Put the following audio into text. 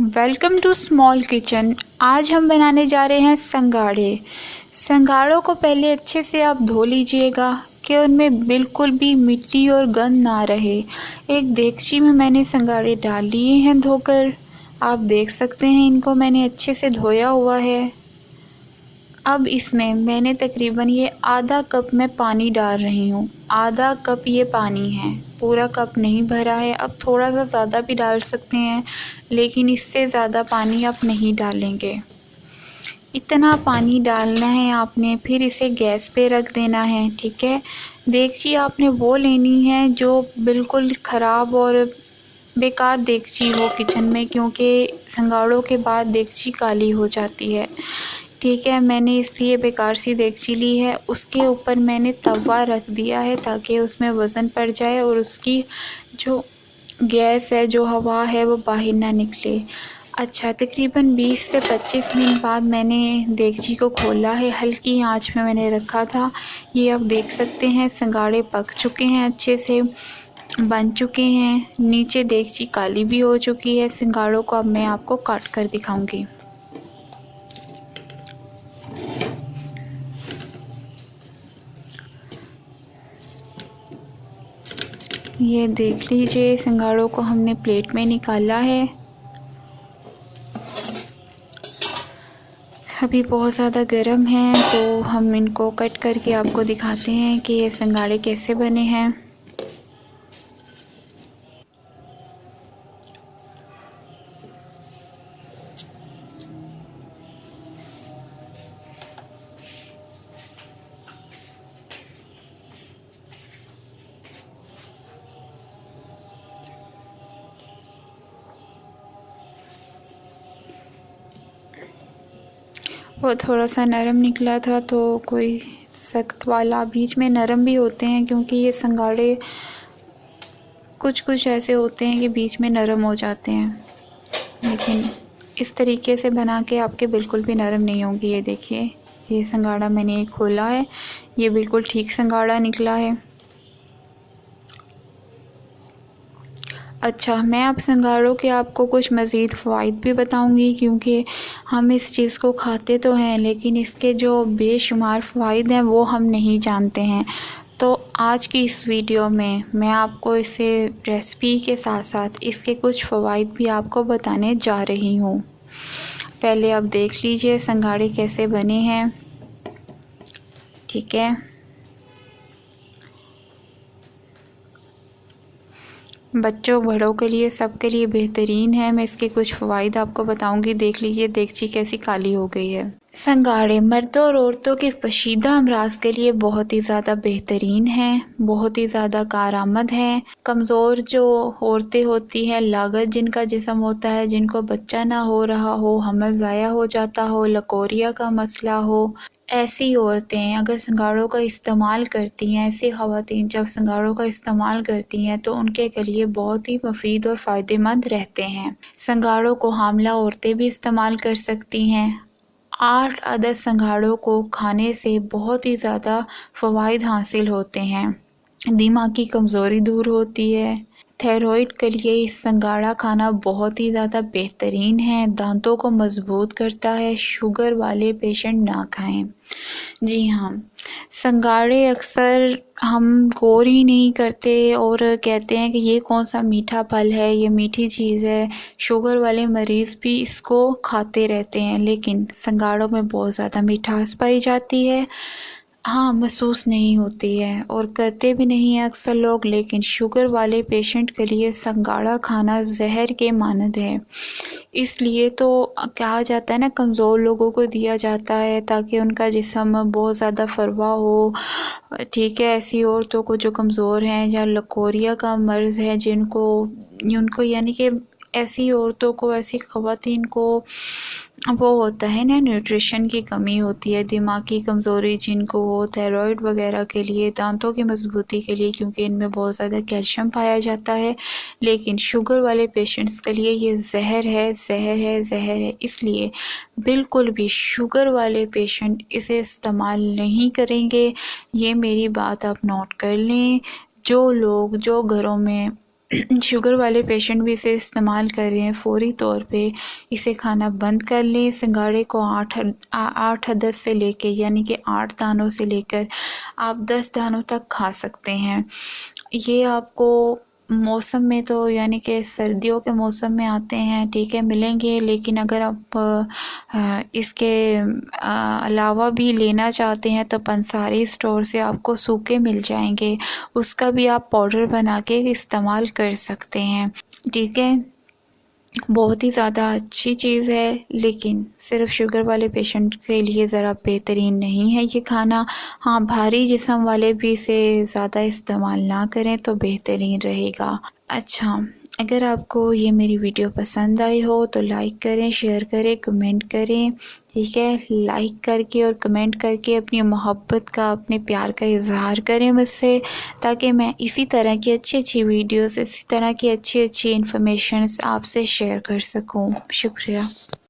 Welcome to small kitchen. आज हम बनाने जा रहे हैं संघाड़े। संघाड़ों को पहले अच्छे से आप धो लीजिएगा कि उनमें बिल्कुल भी मिट्टी और गंद ना रहे। एक देगची में मैंने संघाड़े डाल लिए हैं धोकर। आप देख सकते हैं इनको मैंने अच्छे से धोया हुआ है। अब इसमें मैंने तकरीबन ये आधा कप में पानी डाल रही हूँ। आधा कप ये पानी है, पूरा कप नहीं भरा है। अब थोड़ा सा ज़्यादा भी डाल सकते हैं, लेकिन इससे ज़्यादा पानी आप नहीं डालेंगे। इतना पानी डालना है आपने, फिर इसे गैस पे रख देना है। ठीक है। देगची आपने वो लेनी है जो बिल्कुल ख़राब और बेकार देगची हो किचन में, क्योंकि संघाड़ों के बाद देगची काली हो जाती है। ठीक है, मैंने इसलिए बेकार सी देगची ली है। उसके ऊपर मैंने तवा रख दिया है ताकि उसमें वज़न पड़ जाए और उसकी जो गैस है, जो हवा है, वो बाहर ना निकले। अच्छा, तकरीबन 20 से 25 मिनट बाद मैंने देगची को खोला है। हल्की आंच में मैंने रखा था। ये आप देख सकते हैं संघाड़े पक चुके हैं, अच्छे से बन चुके हैं। नीचे देगची काली भी हो चुकी है। संघाड़ों को अब मैं आपको काट कर दिखाऊंगी। ये देख लीजिए, संघाड़ों को हमने प्लेट में निकाला है। अभी बहुत ज़्यादा गर्म है, तो हम इनको कट करके आपको दिखाते हैं कि ये संघाड़े कैसे बने हैं। वो थोड़ा सा नरम निकला था, तो कोई सख्त वाला, बीच में नरम भी होते हैं, क्योंकि ये संघाड़े कुछ ऐसे होते हैं कि बीच में नरम हो जाते हैं। लेकिन इस तरीके से बना के आपके बिल्कुल भी नरम नहीं होंगे। ये देखिए, ये संघाड़ा मैंने खोला है, ये बिल्कुल ठीक संघाड़ा निकला है। अच्छा, मैं अब संघाड़ों के आपको कुछ मज़ीद फ़वाइद भी बताऊंगी, क्योंकि हम इस चीज़ को खाते तो हैं, लेकिन इसके जो बेशुमार फ़वाइद हैं वो हम नहीं जानते हैं। तो आज की इस वीडियो में मैं आपको इसे रेसिपी के साथ साथ इसके कुछ फ़वाइद भी आपको बताने जा रही हूँ। पहले आप देख लीजिए संघाड़े कैसे बने हैं। ठीक है, बच्चों बड़ों के लिए सबके लिए बेहतरीन है। मैं इसके कुछ फ़वाइद आपको बताऊंगी। देख लीजिए देगची कैसी काली हो गई है। संघाड़े मर्दों और औरतों के पोशीदा अमराज के लिए बहुत ही ज़्यादा बेहतरीन है, बहुत ही ज़्यादा कारआमद है। कमज़ोर जो औरतें होती हैं, लागत जिनका जिस्म होता है, जिनको बच्चा ना हो रहा हो, हमल ज़ाया हो जाता हो, लकोरिया का मसला हो, ऐसी औरतें अगर संघाड़ों का इस्तेमाल करती हैं, ऐसी ख़वातीन जब संघाड़ों का इस्तेमाल करती हैं तो उनके लिए बहुत ही मुफीद और फ़ायदेमंद रहते हैं। संघाड़ों को हामला औरतें भी इस्तेमाल कर सकती हैं। 8 अदद संघाड़ों को खाने से बहुत ही ज़्यादा फ़वाइद हासिल होते हैं। दिमाग की कमज़ोरी दूर होती है। थायराइड के लिए इस संघाड़ा खाना बहुत ही ज़्यादा बेहतरीन है। दांतों को मजबूत करता है। शुगर वाले पेशेंट ना खाएं। जी हाँ, संघाड़े अक्सर हम गौर ही नहीं करते और कहते हैं कि ये कौन सा मीठा फल है, ये मीठी चीज़ है। शुगर वाले मरीज़ भी इसको खाते रहते हैं, लेकिन संघाड़ों में बहुत ज़्यादा मिठास पाई जाती है। हाँ, महसूस नहीं होती है और करते भी नहीं हैं अक्सर लोग, लेकिन शुगर वाले पेशेंट के लिए संघाड़ा खाना जहर के मानद है। इसलिए तो कहा जाता है ना, कमज़ोर लोगों को दिया जाता है ताकि उनका जिस्म बहुत ज़्यादा फरवा हो। ठीक है, ऐसी औरतों को जो कमज़ोर हैं या लकोरिया का मर्ज़ है, उनको यानी कि ऐसी औरतों को, ऐसी ख़वातीन को वो होता है ना, न्यूट्रिशन की कमी होती है, दिमाग की कमज़ोरी जिनको हो, थायराइड वगैरह के लिए, दांतों की मजबूती के लिए, क्योंकि इनमें बहुत ज़्यादा कैल्शियम पाया जाता है। लेकिन शुगर वाले पेशेंट्स के लिए ये ज़हर है, ज़हर है, ज़हर है। इसलिए बिल्कुल भी शुगर वाले पेशेंट इसे इस्तेमाल नहीं करेंगे। ये मेरी बात आप नोट कर लें। जो लोग, जो घरों में शुगर वाले पेशेंट भी इसे इस्तेमाल कर रहे हैं, फ़ौरी तौर पे इसे खाना बंद कर लें। सिंगाड़े को 8-10 से लेके यानी कि 8 दानों से लेकर आप 10 दानों तक खा सकते हैं। ये आपको मौसम में तो यानी कि सर्दियों के मौसम में आते हैं, ठीक है, मिलेंगे, लेकिन अगर आप इसके अलावा भी लेना चाहते हैं तो पंसारी स्टोर से आपको सूखे मिल जाएंगे, उसका भी आप पाउडर बना के इस्तेमाल कर सकते हैं, ठीक है। बहुत ही ज़्यादा अच्छी चीज़ है, लेकिन सिर्फ शुगर वाले पेशेंट के लिए ज़रा बेहतरीन नहीं है ये खाना। हाँ, भारी जिस्म वाले भी इसे ज़्यादा इस्तेमाल ना करें तो बेहतरीन रहेगा। अच्छा, अगर आपको ये मेरी वीडियो पसंद आई हो तो लाइक करें, शेयर करें, कमेंट करें, ठीक है। लाइक करके और कमेंट करके अपनी मोहब्बत का, अपने प्यार का इज़हार करें मुझसे, ताकि मैं इसी तरह की अच्छी वीडियोस, इसी तरह की अच्छी इन्फॉर्मेशंस आपसे शेयर कर सकूं। शुक्रिया।